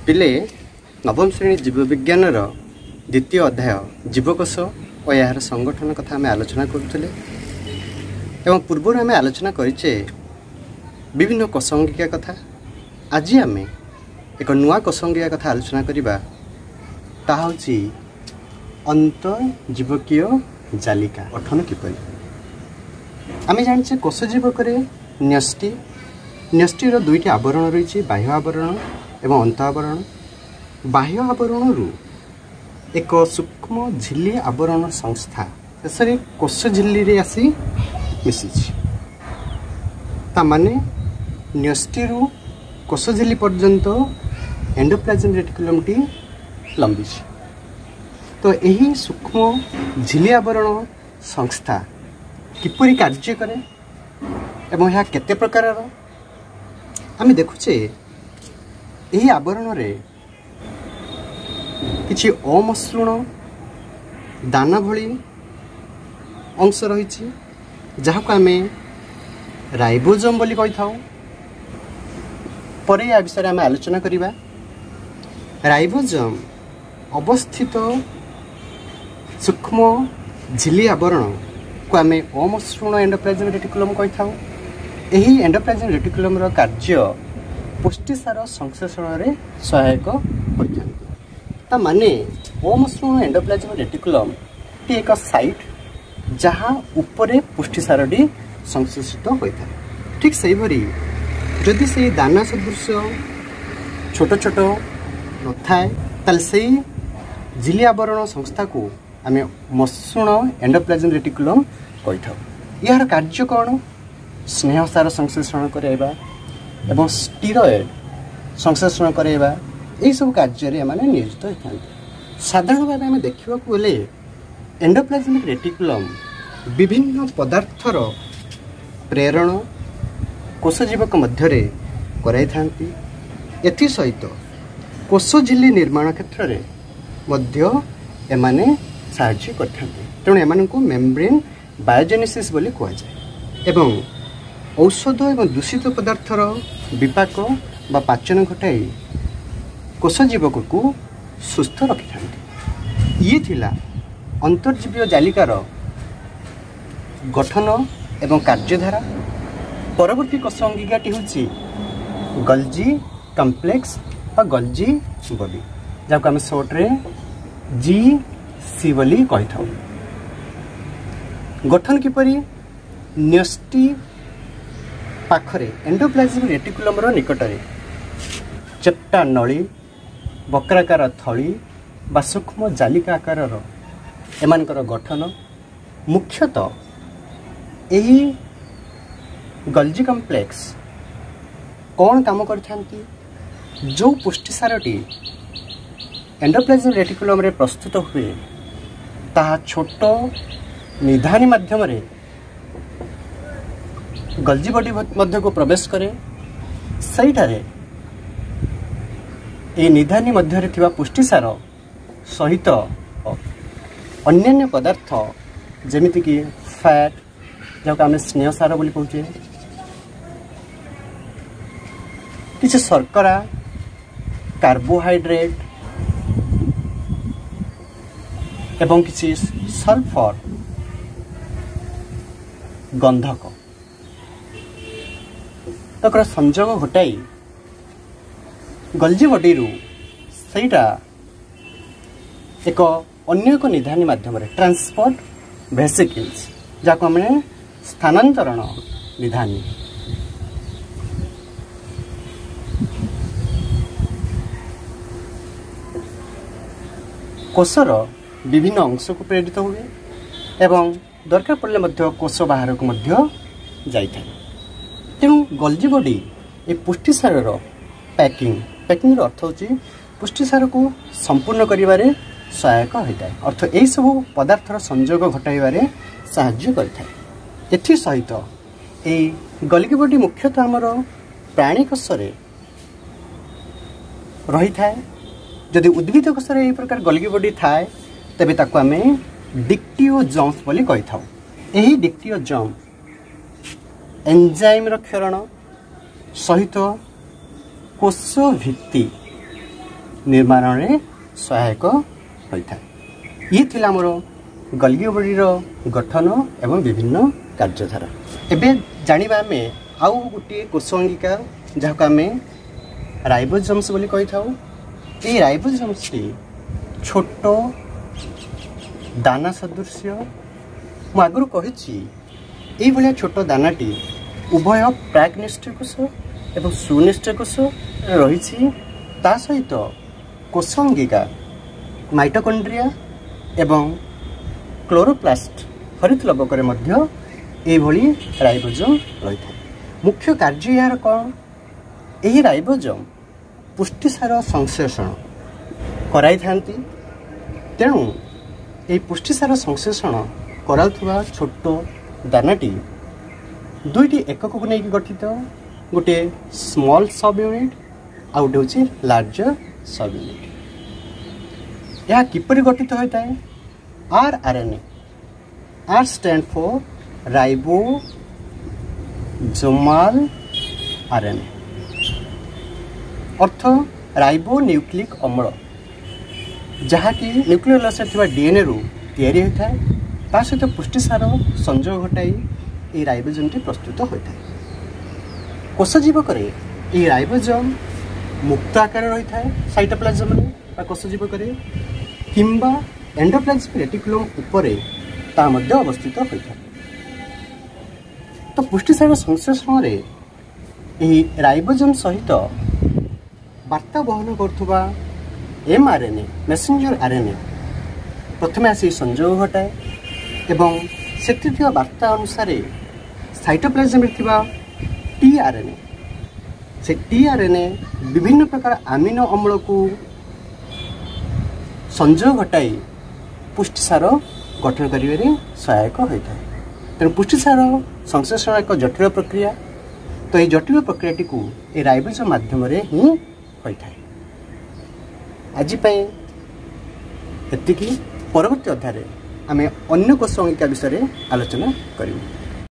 पिले नवम श्रेणी जीवविज्ञान द्वितीय अध्याय जीवकोश और यार संगठन कथा आम आलोचना करुले एवं पूर्व आम आलोचना करें विभिन्न कोषअंगिका कथा। आज आम एक नुआ कोषअंगिका कथा आलोचना करवा ताहूँ अंतर्जीवकीय जालिका गठन किपरि। आम जाने कोषजीवक न्यष्टि न्यष्टिर दुईटी आवरण रही बाह्य आवरण एवं अंत आवरण। बाह्य आवरण रु एक सूक्ष्म झिल्ली आवरण संस्था शेष कोष झिल्ली रे आसी मिसी ताने न्यष्टिरु कोष झिल्ली पर्यंत एंडोप्लाज्म रेटिकुलम टी लंबी। तो यही सूक्ष्म झिल्ली आवरण संस्था किपरि कार्य करे एवं यह केते प्रकार आम देखुचे। यही आवरण रे किछि अमसृण दाना भली अंश रही जहाँ को आम राइबोसोम बोली कही था। पर या विषय आम आलोचना करिबा। राइबोसोम अवस्थित सूक्ष्म झिल्ली आवरण को आम अमसृण एंडोप्लाज्म रेटिकुलम कही था। यही एंडोप्लाज्म रेटिकुलम रो कार्य पुष्टिसार संश्लेषण में सहायक होता है। माने अमसृण एंडोप्लाज्म रेटिकुलम टी एक साइट जहाँ उपरे पुष्टिसार टी संश्लेषित होता है। ठीक से भरी जदि से दाना सदृश छोट छोट न थाए से झिल्ली आवरण संस्था को आम मसृण एंडोप्लाज्म रेटिकुलम कही था। यार कार्य कौन? स्नेहसार संश्लेषण कराइबा एवं स्टीरॉयड संश्लेषण कराइबा यही सब कार्य माने नियोजित होता है। साधारण भाव में देखा गले एंडोप्लाज्मिक रेटिकुलम विभिन्न पदार्थर प्रेरण कोषजीवक मध्य कराई थांती। एथि सहित कोष झिल्ली निर्माण क्षेत्र में मध्य एमाने साहाय्य करते। तेणु एमानकु मेम्ब्रेन बायोजेनेसिस बोली कहा जाए एवं औषध एवं दूषित पदार्थर विपाक बा पाचन घटाई कोषजीवक को सुस्थ रखि था। ये थिला अंतर्जीवीय जालिकार गठन एवं कार्यधारा। परवर्ती कोष अंगिकाटी हूँ गल्जी कम्प्लेक्स बा गल्जी बॉडी जहाँ आम शॉर्ट रे GC बोली कही था। गठन किपरि? न्यष्टि पाखरे एंडोप्लाज्म रेटिकुलम रो निकटरे चेप्टा नली बक्राकार थली बा सूक्ष्म जालिका आकार एमानकर गठन मुख्यतः यही गल्जी कम्प्लेक्स कौन काम करथांती? जो पुष्टिसारटी एंडोप्लाज्म रेटिकुलम रे प्रस्तुत हुए ताहा छोट निधानी माध्यम रे गल्जी बॉडी मध्य को प्रवेश करे। सहीठारे ए निधानी मध्य रे थिबा पुष्टिसार सहित अन्यान्य पदार्थ जेमिति कि फैट जहाँ आम स्नेहसार बोली कहूचे किसी शर्करा कार्बोहाइड्रेट एवं किसी सल्फर गंधक तक संजोग घटाई गल्जी बॉडी सेटा एक अन्य एक निधानी माध्यम ट्रांसपोर्ट वेसिकल्स जहाँ आम स्थानांतरण निधानी कोषर विभिन्न अंश को प्रेरित हुए एवं दरकार पड़े मध्य कोष बाहर को मध्य जाई था। तेणु गल्जी बॉडी ये पुष्टिसार पैकिंग अर्थ होची पुष्टिसार को संपूर्ण करिवारे सहायक होता है। अर्थ यही सब पदार्थर संजोग घटाइबारे साहाय्य करता है। एथि सहित ए गल्जी बॉडी मुख्यतः आमर प्राणी कोषरे रही थाए। जदि उद्भिद कोषरे यही प्रकार गल्जी बॉडी थाए तेबे ताको आमे डिक्टियोजम्स बोली कही था। यही डिक्टियोजम एंजाइम क्षरण सहित कोष भित्ति निर्माण में सहायक होता है। ये थिला मोर गल्गी बॉडीर गठन एवं विभिन्न कार्यधारा। एवं जानिबा आमे आउ गोटे कोष अंगिका जहाँ आम राइबोसोम्स बोली कही था। ये राइबोसोम्स छोट दाना सदृश्य मु आगु कही भाया छोट दानाटी उभय प्राग्निष्ठ कोष एवं सुनिष्ठ कोष रही ता सहित कोष अंगिका माइटोकॉन्ड्रिया एवं क्लोरोप्लास्ट हरित लबकर एभली राइबोसोम रही है। मुख्य कार्य यार कौन? यही राइबोसोम पुष्टिसार संश्लेषण कराई थांती। तेणु यही पुष्टिसार संश्लेषण कराउथुवा छोट दानाटी दुईटी एकक को नहीं गठित, गोटे स्मॉल सब यूनिट आ गोटे हूँ लार्जर सब यूनिट। यह किपरि गठित होता है? RNA. R stand for ribosomal RNA, अर्थ राइबो न्यूक्लिक अम्ल, जहाँकि न्यूक्लियोलस डीएनए रु तैयारी होता है। ता सहित पुष्टिसार संयोग घटाई ये राइबोसोम प्रस्तुत होता है। कोष जीवक ये राइबोसोम मुक्त आकार रही है साइटोप्लाज्म में कोष जीवक किंबा एंडोप्लाज्मिक रेटिकुलम उपरे ता मध्य अवस्थित होता है। तो पुष्टिसार संश्लेषण रे यही राइबोसोम सहित वार्ता बहन करुवा एमआरएनए मेसेंजर आरएनए प्रथमे आसी संयोग घटाए एवं से वार्ता अनुसार साइटोप्लाज्म टीआरएनए से टीआरएनए विभिन्न प्रकार अमीनो अम्ल को संयोग घटाई पुष्टिसार गठन करिवे सहायक होता है। तेणु पुष्टिसार संश्लेषण एक जटिल प्रक्रिया। तो ये जटिल प्रक्रियाटी को ये राइबोसोम माध्यम ही होता है। आज एतिकी परवर्ती अध्याय आम अन्य कोष अंगिका विषय आलोचना करूँ।